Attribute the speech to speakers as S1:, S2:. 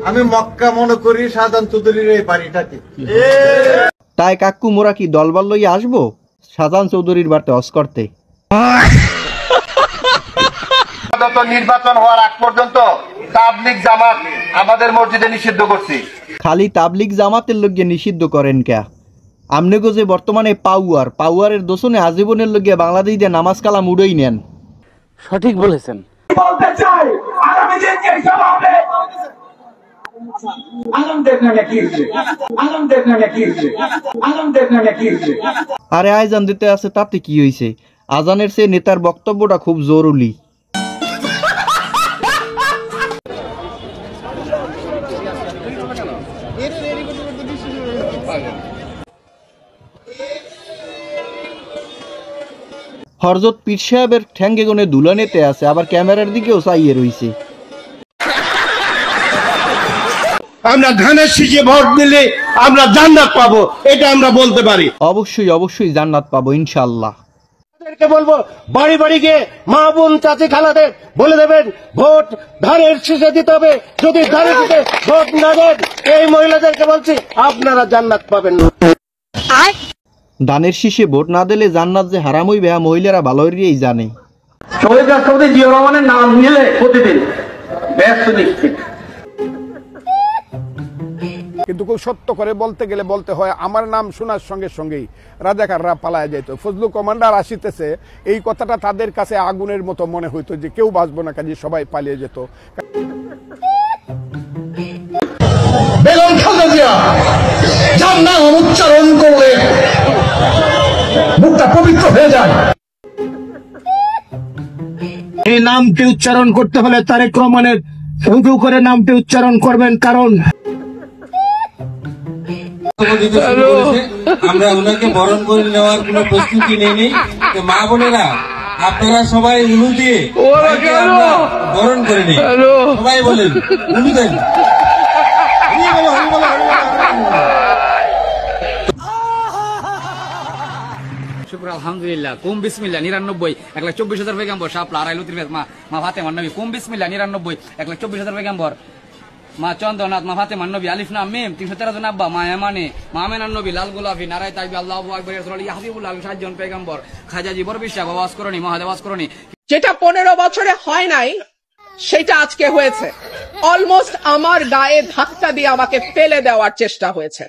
S1: আমি মক্কা মনে করি শাহজাহান চৌধুরীর এই বাড়িটাকে।
S2: তাই কাকু মোরা কি দলবল লইয়া আসবো শাহজাহান চৌধুরীর বাড়িতে হজ করতে?
S3: নির্বাচন হওয়ার আগ পর্যন্ত তাবলীগ জামাত আমাদের মসজিদে নিষিদ্ধ করছি।
S2: খালি তাবলীগ জামাতের লগে নিষিদ্ধ করেন কে? আমনেগো যে বর্তমানে পাউয়ারের দোষণে আজীবনের লগে বাংলাদেশ দিয়ে নামাজ কালাম উড়েই নেন।
S4: সঠিক বলেছেন।
S5: বলতে চাই আগামী দিনকে জবাবে
S2: আরে আজান দিতে আছে তাতে কি হইছে? আজানের চেয়ে নেতার বক্তব্যটা খুব জরুরি। হযরত পীর সাহেবের ঠ্যাঙ্গে গুনে দুলানেতে আছে, আবার ক্যামেরার দিকেও চাইয়ে রইছে।
S3: আমরা ধানের শীষে ভোট দিলে আমরা জান্নাত পাবো, এটা আমরা বলতে পারি।
S2: অবশ্যই অবশ্যই জান্নাত পাবো ইনশাআল্লাহ।
S3: তাদেরকে বলবো বাড়ি বাড়ি গিয়ে মা বোন চাচি খালাদের বলে দেবেন ভোট ধানের শীষে দিতে হবে। যদি ধানের শীষে ভোট না দেন, এই মহিলাদেরকে বলছি আপনারা জান্নাত পাবেন না।
S2: দানের শীষে ভোট না দিলে জান্নাত যে হারাম হইবে মহিলারা ভালোই জানে।
S5: শহীদ রাষ্ট্রপতি জিয়াউর রহমানের নাম নিলে প্রতিদিন ব্যস্ত নিশ্চিত।
S6: কিন্তু খুব সত্য করে বলতে গেলে বলতে হয়, আমার নাম শোনার সঙ্গে সঙ্গেই রাজাকাররা পালায় যেত। ফজলু কমান্ডার আসিতেছে, এই কথাটা তাদের কাছে আগুনের মতো মনে হইতো যে কেউ বাঁচবো না, কাজে সবাই পালিয়ে যেত।
S3: বেগম খালেদা জিয়া যার নাম উচ্চারণ করলে মুখটা পবিত্র হয়ে যায়। এই নামটি উচ্চারণ করতে হলে তারেক রহমানের উঁচু করে নামটি উচ্চারণ করবেন, কারণ
S7: আমরা ওনাকে বরণ করে নেওয়ার কোন প্রস্তুতি নেই। মা বোনেরা আপনারা সবাই উলু দিয়ে বরণ করে নিন। সবাই বলেন উলু দেন।
S4: আলহামদুলিল্লাহ কুম বিসমিল্লাহ 99 1,24,000 পেগাম্বর শাপলা আড়াই লতির মা ফাতেমা নবী কুম বিসমিল্লাহ 99 1,24,000 পেগাম্বর মা চন্দ্রনাথ মা ফাতেমা নবী আলিফ লাম মিম 313 জন আব্বা মা ইয়ামানে মা আমেনা নবী লাল গোলাপি নারায় তাকবীর আল্লাহু আকবার রাসূলুল্লাহ হাবিবুল্লাহ 60 জন পেগাম্বর খাজা জীবর বিশ্বাস আওয়াজ করনি মহাদেবাস করনি।
S8: যেটা 15 বছরে হয় নাই সেটা আজকে হয়েছে। অলমোস্ট আমার গায়ে ধাক্কা দিয়ে আমাকে ফেলে দেওয়ার চেষ্টা হয়েছে।